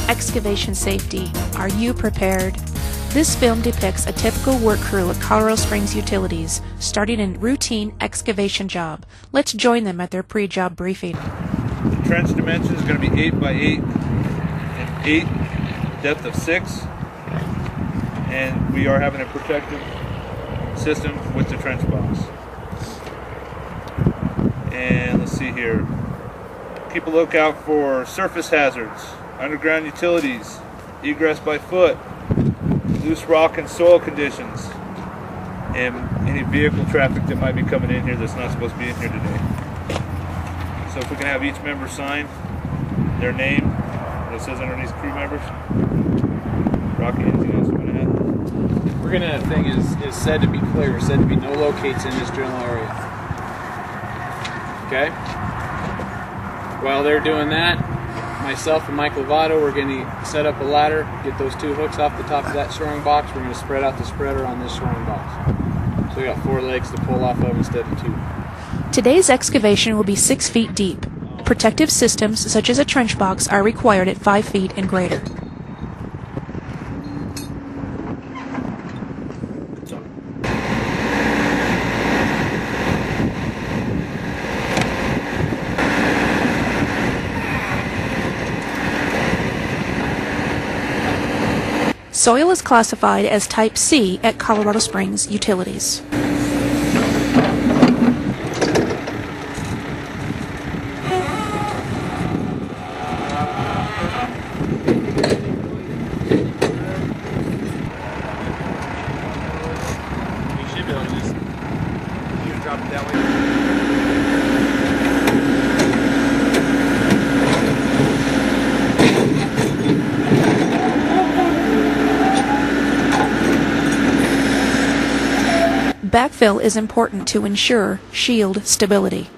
Excavation safety. Are you prepared? This film depicts a typical work crew at Colorado Springs Utilities, starting a routine excavation job. Let's join them at their pre-job briefing. The trench dimension is going to be 8 by 8 and 8, depth of 6, and we are having a protective system with the trench box. And let's see here. Keep a lookout for surface hazards, underground utilities, egress by foot, loose rock and soil conditions, and any vehicle traffic that might be coming in here that's not supposed to be in here today. So if we can have each member sign their name, what it says underneath crew members. Rocky, anything else you want to add? We're gonna thing is said to be clear, said to be no locates in this general area. Okay? While they're doing that, myself and Mike Lovato, we're going to set up a ladder, get those 2 hooks off the top of that shoring box. We're going to spread out the spreader on this shoring box. So we got 4 legs to pull off of instead of 2. Today's excavation will be 6 feet deep. Protective systems such as a trench box are required at 5 feet and greater. Soil is classified as Type C at Colorado Springs Utilities. You should be able to just drop it that way. Backfill is important to ensure shield stability.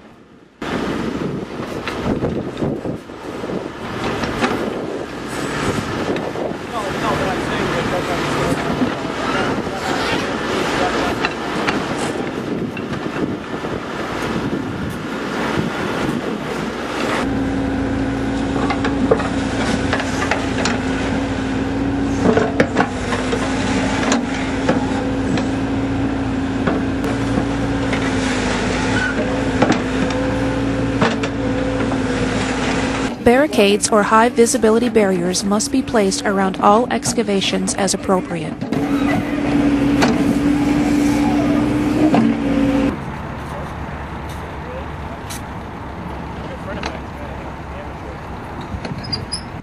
Barricades or high visibility barriers must be placed around all excavations as appropriate.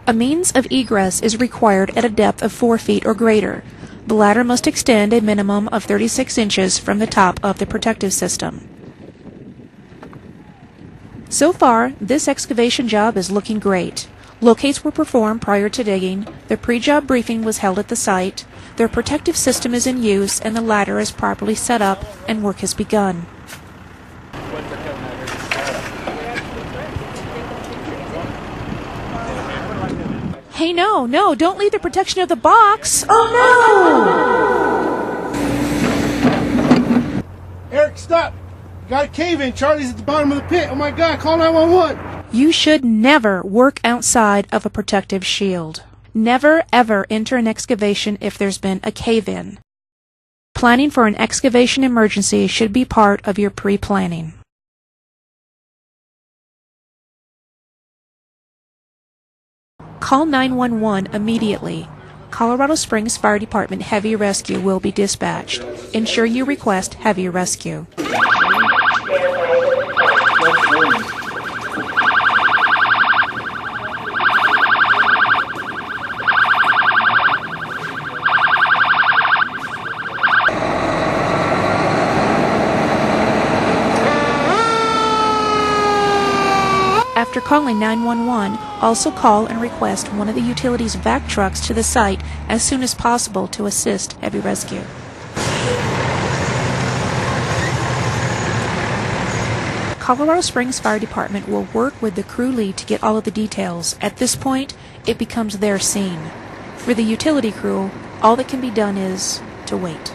A means of egress is required at a depth of 4 feet or greater. The ladder must extend a minimum of 36 inches from the top of the protective system. So far, this excavation job is looking great. Locates were performed prior to digging, the pre-job briefing was held at the site, their protective system is in use, and the ladder is properly set up, and work has begun. Hey, no, don't leave the protection of the box! Oh, no! Eric, stop! Got a cave in. Charlie's at the bottom of the pit. Oh my God, call 911. You should never work outside of a protective shield. Never, ever enter an excavation if there's been a cave-in. Planning for an excavation emergency should be part of your pre-planning. Call 911 immediately. Colorado Springs Fire Department Heavy Rescue will be dispatched. Ensure you request Heavy Rescue. After calling 911, also call and request one of the utilities' vac trucks to the site as soon as possible to assist Heavy Rescue. Colorado Springs Fire Department will work with the crew lead to get all of the details. At this point, it becomes their scene. For the utility crew, all that can be done is to wait.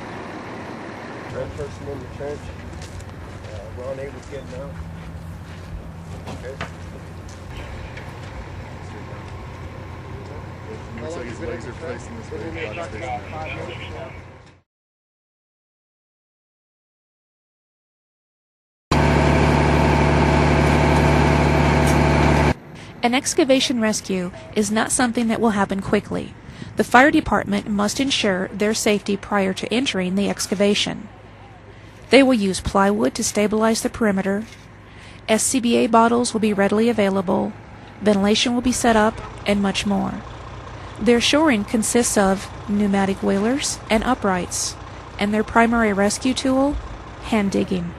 Red person in the trench. We're unable to get now. Okay. Looks like his legs are facing this way. Body's facing that way. An excavation rescue is not something that will happen quickly. The fire department must ensure their safety prior to entering the excavation. They will use plywood to stabilize the perimeter. SCBA bottles will be readily available. Ventilation will be set up, and much more. Their shoring consists of pneumatic wheelers and uprights, and their primary rescue tool, hand digging.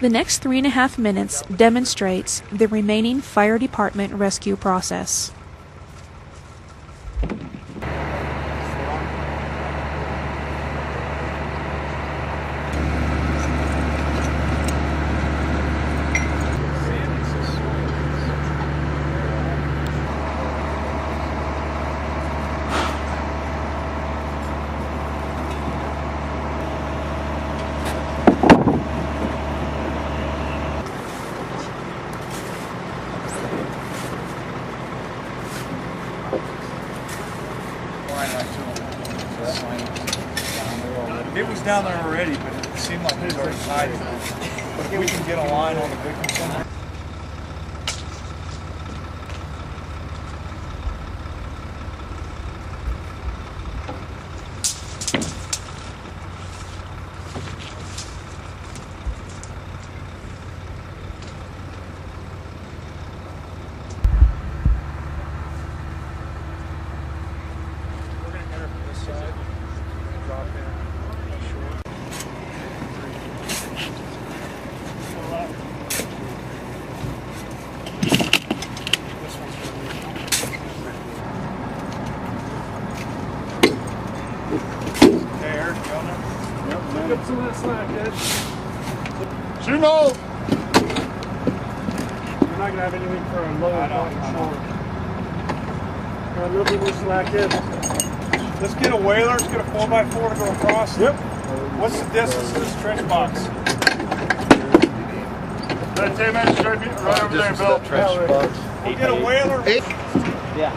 The next 3.5 minutes demonstrates the remaining fire department rescue process. It was down there already, but it seemed like it was already tied. But if we can get a line on the victim somewhere. We're going to enter from this side. Drop in. Get some of that slack, Ed. Shoot hole! We're not going to have anything for a lower short. Got a little bit more slack, Ed. Let's get a whaler. Let's get a 4x4 to go across. Yep. What's the distance to this trench box? That 10 minutes straight right over there, Bill. Trench box. We'll get a whaler. Yeah.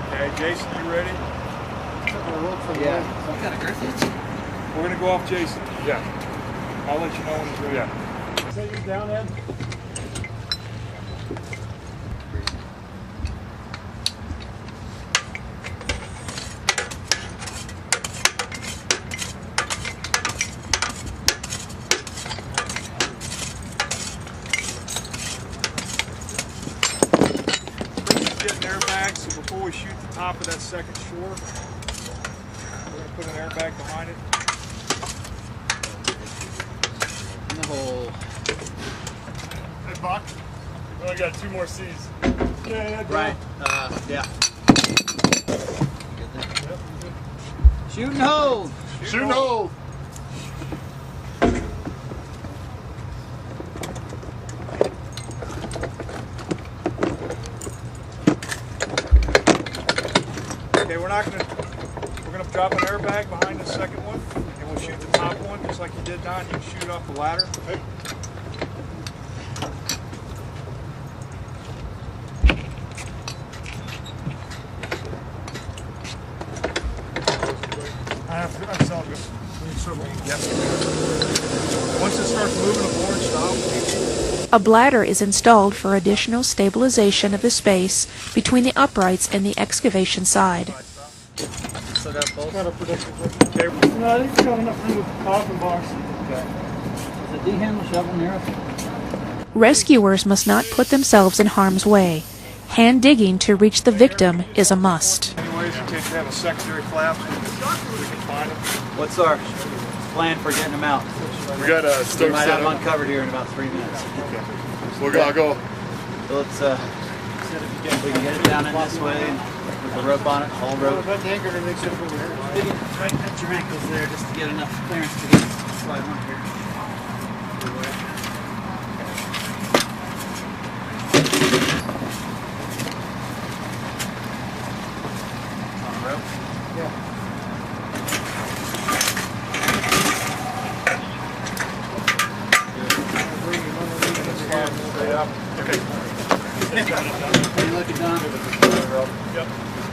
Okay, Jason, you ready? Yeah. Some kind of griffins. We're going to go off Jason. Yeah. I'll let you know when he's ready. Yeah. Take him down, Ed. Getting airbags, so before we shoot the top of that second shore, we're going to put an airbag behind it. In the hole. Hey, Buck. We only got 2 more C's. Yeah, Right. Yeah. Shoot and hold. Shoot hole! Okay, we're gonna drop an airbag behind the second one, and we'll shoot the top one just like you did, Don. You can shoot it off the ladder. Hey. That's all good. Yep. Once it starts moving aboard, stop. A bladder is installed for additional stabilization of the space between the uprights and the excavation side. Still got both. Kind of protective. Okay. No, I think we got enough room with the coffin box. Is the D-handle shovel near us? Rescuers must not put themselves in harm's way. Hand digging to reach the victim is a must. Anyways, in case you have a secondary flap, we can find them. What's our plan for getting them out? We got a We stove might set have them up. uncovered here in about 3 minutes. I'll go. So let's, we can get it down in this way and with the rope on it, whole rope. Right at your ankles there just to get enough clearance to get slide on here.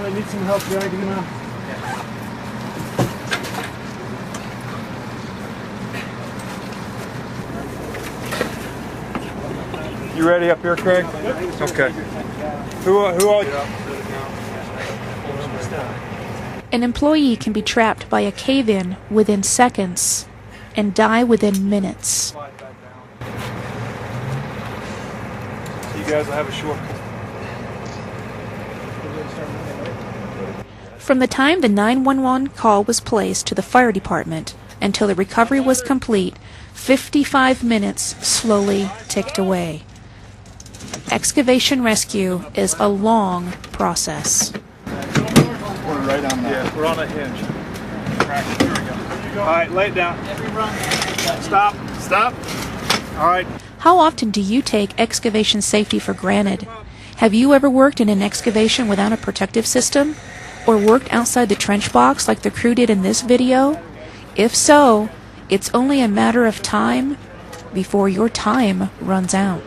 I need some help dragging him out. You ready up here, Craig? Okay. Who all? An employee can be trapped by a cave-in within seconds and die within minutes. You guys will have a short. From the time the 911 call was placed to the fire department until the recovery was complete, 55 minutes slowly ticked away. Excavation rescue is a long process. We're right on that. Yeah, we're on a hinge. Here we go. All right, lay it down. Stop. Stop. All right. How often do you take excavation safety for granted? Have you ever worked in an excavation without a protective system? Or worked outside the trench box like the crew did in this video? If so, it's only a matter of time before your time runs out.